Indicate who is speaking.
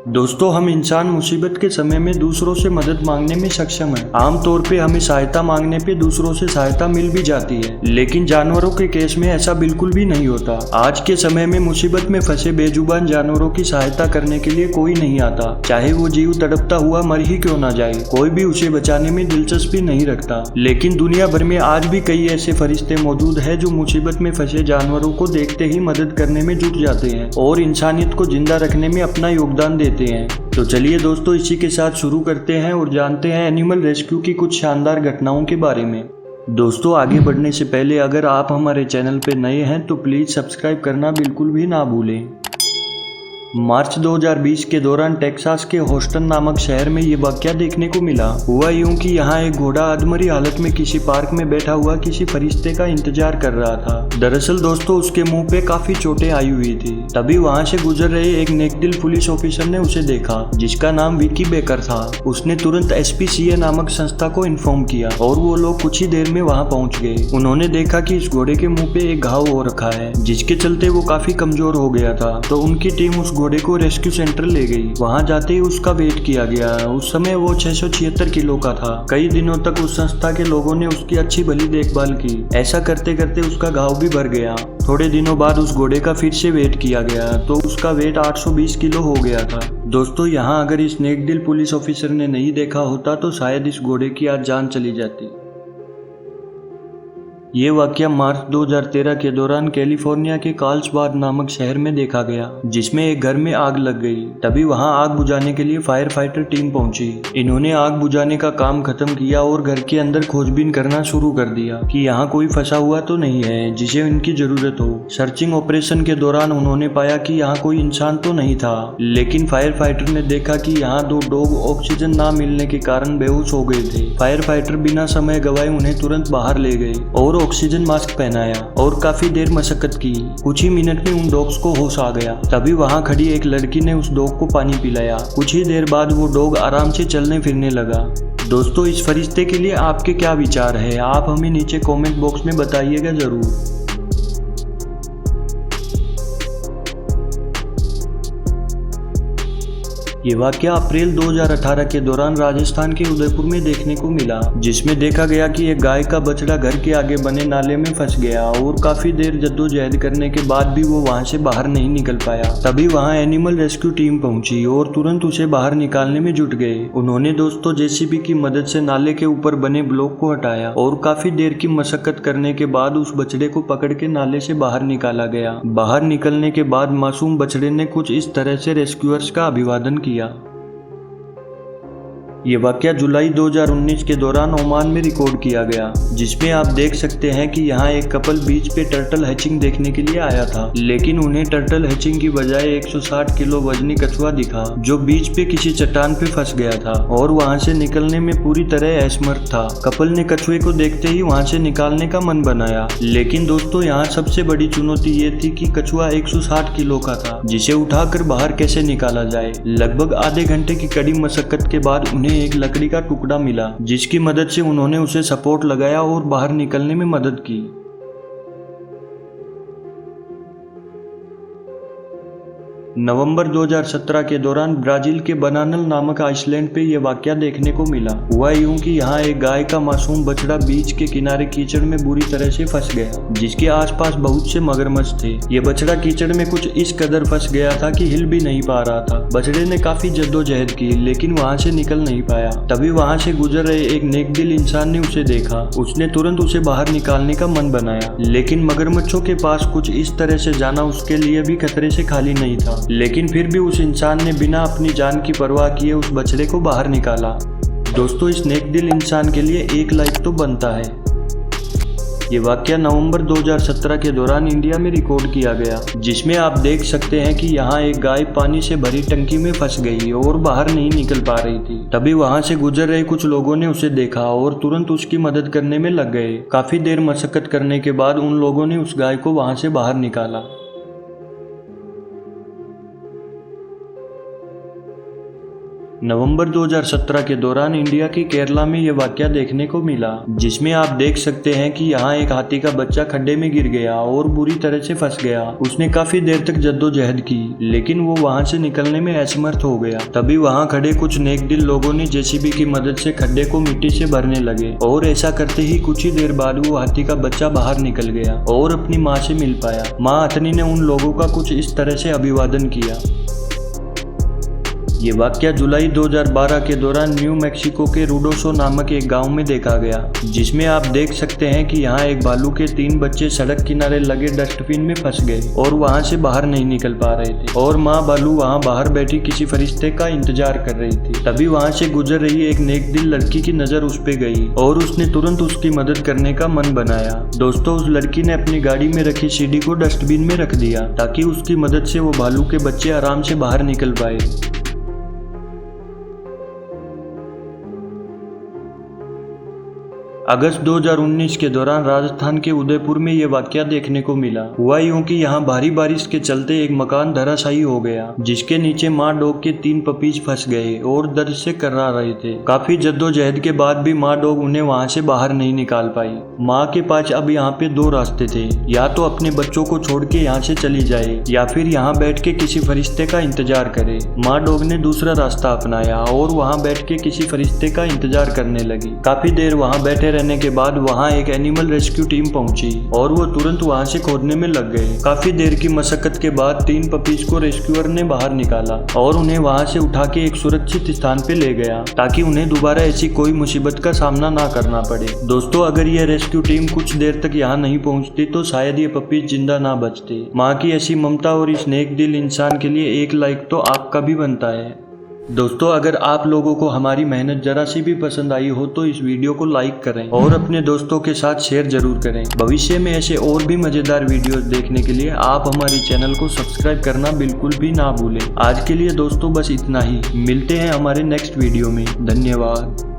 Speaker 1: दोस्तों, हम इंसान मुसीबत के समय में दूसरों से मदद मांगने में सक्षम हैं। आमतौर पे हमें सहायता मांगने पे दूसरों से सहायता मिल भी जाती है, लेकिन जानवरों के केस में ऐसा बिल्कुल भी नहीं होता। आज के समय में मुसीबत में फंसे बेजुबान जानवरों की सहायता करने के लिए कोई नहीं आता, चाहे वो जीव तड़पता हुआ मर ही क्यों ना जाए। कोई भी उसे बचाने में दिलचस्पी नहीं रखता। लेकिन दुनिया भर में आज भी कई ऐसे फरिश्ते मौजूद है जो मुसीबत में फंसे जानवरों को देखते ही मदद करने में जुट जाते हैं और इंसानियत को जिंदा रखने में अपना योगदान देते हैं। तो चलिए दोस्तों, इसी के साथ शुरू करते हैं और जानते हैं एनिमल रेस्क्यू की कुछ शानदार घटनाओं के बारे में। दोस्तों, आगे बढ़ने से पहले अगर आप हमारे चैनल पर नए हैं तो प्लीज सब्सक्राइब करना बिल्कुल भी ना भूलें। मार्च 2020 के दौरान टेक्सास के होस्टन नामक शहर में ये वाकया देखने को मिला। हुआ यूं कि यहाँ एक घोड़ा अधमरी हालत में किसी पार्क में बैठा हुआ किसी फरिश्ते का इंतजार कर रहा था। दरअसल दोस्तों, उसके मुंह पे काफी चोटें आई हुई थी। तभी वहाँ से गुजर रहे एक नेकदिल पुलिस ऑफिसर ने उसे देखा, जिसका नाम विकी बेकर था। उसने तुरंत SPCA नामक संस्था को इन्फॉर्म किया और वो लोग कुछ ही देर में वहाँ पहुँच गए। उन्होंने देखा कि इस घोड़े के मुंह पे एक घाव हो रखा है, जिसके चलते वो काफी कमजोर हो गया था। तो उनकी टीम उस घोड़े को रेस्क्यू सेंटर ले गई। वहां जाते ही उसका वेट किया गया। उस समय वो 676 किलो का था। कई दिनों तक उस संस्था के लोगों ने उसकी अच्छी भली देखभाल की। ऐसा करते करते उसका घाव भी भर गया। थोड़े दिनों बाद उस घोड़े का फिर से वेट किया गया तो उसका वेट 820 किलो हो गया था। दोस्तों, यहाँ अगर इस नेकदिल पुलिस ऑफिसर ने नहीं देखा होता तो शायद इस घोड़े की आज जान चली जाती। ये वाकया मार्च 2013 के दौरान कैलिफोर्निया के कार्लसबाद नामक शहर में देखा गया, जिसमें एक घर में आग लग गई। तभी वहां आग बुझाने के लिए फायर फाइटर टीम पहुंची। इन्होंने आग बुझाने का काम खत्म किया और घर के अंदर खोजबीन करना शुरू कर दिया कि यहाँ कोई फंसा हुआ तो नहीं है जिसे इनकी जरूरत हो। सर्चिंग ऑपरेशन के दौरान उन्होंने पाया कि यहाँ कोई इंसान तो नहीं था, लेकिन फायर फाइटर ने देखा कि यहाँ 2 डॉग ऑक्सीजन ना मिलने के कारण बेहोश हो गए थे। फायर फाइटर बिना समय गवाए उन्हें तुरंत बाहर ले गए और ऑक्सीजन मास्क पहनाया और काफी देर मशक्कत की। कुछ ही मिनट में उन डॉग्स को होश आ गया। तभी वहां खड़ी एक लड़की ने उस डॉग को पानी पिलाया। कुछ ही देर बाद वो डॉग आराम से चलने फिरने लगा। दोस्तों, इस फरिश्ते के लिए आपके क्या विचार है? आप हमें नीचे कमेंट बॉक्स में बताइएगा जरूर। ये वाकया अप्रैल 2018 के दौरान राजस्थान के उदयपुर में देखने को मिला, जिसमें देखा गया कि एक गाय का बछड़ा घर के आगे बने नाले में फंस गया और काफी देर जद्दोजहद करने के बाद भी वो वहां से बाहर नहीं निकल पाया। तभी वहां एनिमल रेस्क्यू टीम पहुंची और तुरंत उसे बाहर निकालने में जुट गए। उन्होंने दोस्तों JCB की मदद से नाले के ऊपर बने ब्लॉक को हटाया और काफी देर की मशक्कत करने के बाद उस बछड़े को पकड़ के नाले से बाहर निकाला गया। बाहर निकलने के बाद मासूम बछड़े ने कुछ इस तरह से रेस्क्यूअर्स का अभिवादन किया। ये वाकया जुलाई 2019 के दौरान ओमान में रिकॉर्ड किया गया, जिसमें आप देख सकते हैं कि यहाँ एक कपल बीच पे टर्टल हैचिंग देखने के लिए आया था, लेकिन उन्हें टर्टल हैचिंग की बजाय 160 किलो वजनी कछुआ दिखा जो बीच पे किसी चट्टान पे फंस गया था और वहाँ से निकलने में पूरी तरह असमर्थ था। कपल ने कछुए को देखते ही वहाँ से निकालने का मन बनाया, लेकिन दोस्तों यहाँ सबसे बड़ी चुनौती ये थी कि कछुआ 160 किलो का था, जिसे उठाकर बाहर कैसे निकाला जाए। लगभग आधे घंटे की कड़ी मशक्कत के बाद उन्हें एक लकड़ी का टुकड़ा मिला, जिसकी मदद से उन्होंने उसे सपोर्ट लगाया और बाहर निकलने में मदद की। नवंबर 2017 के दौरान ब्राजील के बनानल नामक आइसलैंड पे यह वाकया देखने को मिला। हुआ यूं कि यहाँ एक गाय का मासूम बछड़ा बीच के किनारे कीचड़ में बुरी तरह से फंस गया, जिसके आसपास बहुत से मगरमच्छ थे। ये बछड़ा कीचड़ में कुछ इस कदर फंस गया था कि हिल भी नहीं पा रहा था। बछड़े ने काफी जद्दोजहद की, लेकिन वहाँ से निकल नहीं पाया। तभी वहाँ से गुजर रहे एक नेकदिल इंसान ने उसे देखा। उसने तुरंत उसे बाहर निकालने का मन बनाया, लेकिन मगरमच्छों के पास कुछ इस तरह से जाना उसके लिए भी खतरे से खाली नहीं था। लेकिन फिर भी उस इंसान ने बिना अपनी जान की परवाह किए उस बछड़े को बाहर निकाला। दोस्तों, इस नेकदिल इंसान के लिए एक लाइक तो बनता है। ये वाकया नवंबर 2017 के दौरान इंडिया में रिकॉर्ड किया गया, जिसमें आप देख सकते हैं कि यहाँ एक गाय पानी से भरी टंकी में फंस गई और बाहर नहीं निकल पा रही थी। तभी वहां से गुजर रहे कुछ लोगों ने उसे देखा और तुरंत उसकी मदद करने में लग गए। काफी देर मशक्कत करने के बाद उन लोगों ने उस गाय को वहां से बाहर निकाला। नवंबर 2017 के दौरान इंडिया की केरला में ये वाकया देखने को मिला, जिसमें आप देख सकते हैं कि यहाँ एक हाथी का बच्चा खड्डे में गिर गया और बुरी तरह से फंस गया। उसने काफी देर तक जद्दोजहद की, लेकिन वो वहाँ से निकलने में असमर्थ हो गया। तभी वहाँ खड़े कुछ नेकदिल लोगों ने जेसीबी की मदद से खड्डे को मिट्टी से भरने लगे और ऐसा करते ही कुछ ही देर बाद वो हाथी का बच्चा बाहर निकल गया और अपनी माँ से मिल पाया। माँ हथनी ने उन लोगों का कुछ इस तरह से अभिवादन किया। ये वाकया जुलाई 2012 के दौरान न्यू मैक्सिको के रूडोसो नामक एक गांव में देखा गया, जिसमें आप देख सकते हैं कि यहाँ एक भालू के 3 बच्चे सड़क किनारे लगे डस्टबिन में फंस गए और वहाँ से बाहर नहीं निकल पा रहे थे और माँ भालू वहाँ बाहर बैठी किसी फरिश्ते का इंतजार कर रही थी। तभी वहाँ से गुजर रही एक नेकदिल लड़की की नजर उस पे गई और उसने तुरंत उसकी मदद करने का मन बनाया। दोस्तों, उस लड़की ने अपनी गाड़ी में रखी सीढ़ी को डस्टबिन में रख दिया ताकि उसकी मदद से वो भालू के बच्चे आराम से बाहर निकल पाए। अगस्त 2019 के दौरान राजस्थान के उदयपुर में ये वाकया देखने को मिला। हुआ यूं कि यहाँ भारी बारिश के चलते एक मकान धराशायी हो गया, जिसके नीचे माँ डॉग के 3 पपीज फंस गए और दर्द से कर्रा रहे थे। काफी जद्दोजहद के बाद भी माँ डॉग उन्हें वहाँ से बाहर नहीं निकाल पाई। माँ के पास अब यहाँ पे 2 रास्ते थे, या तो अपने बच्चों को छोड़ के यहाँ से चली जाए या फिर यहाँ बैठ के किसी फरिश्ते का इंतजार करे। माँ डॉग ने दूसरा रास्ता अपनाया और वहाँ बैठ के किसी फरिश्ते का इंतजार करने लगी। काफी देर वहाँ बैठे रहने के बाद वहां एक एनिमल रेस्क्यू टीम पहुंची और वो तुरंत वहां से खोदने में लग गए। काफी देर की मशक्कत के बाद 3 पपीज को रेस्क्यूअर ने बाहर निकाला और उन्हें वहां से उठा के एक सुरक्षित स्थान पे ले गया ताकि उन्हें दोबारा ऐसी कोई मुसीबत का सामना ना करना पड़े। दोस्तों, अगर ये रेस्क्यू टीम कुछ देर तक यहाँ नहीं पहुँचती तो शायद ये पपीज जिंदा ना बचते। माँ की ऐसी ममता और इस नेक दिल इंसान के लिए 1 लाइक तो आपका भी बनता है। दोस्तों, अगर आप लोगों को हमारी मेहनत जरा सी भी पसंद आई हो तो इस वीडियो को लाइक करें और अपने दोस्तों के साथ शेयर जरूर करें। भविष्य में ऐसे और भी मजेदार वीडियोस देखने के लिए आप हमारी चैनल को सब्सक्राइब करना बिल्कुल भी ना भूलें। आज के लिए दोस्तों बस इतना ही। मिलते हैं हमारे नेक्स्ट वीडियो में। धन्यवाद।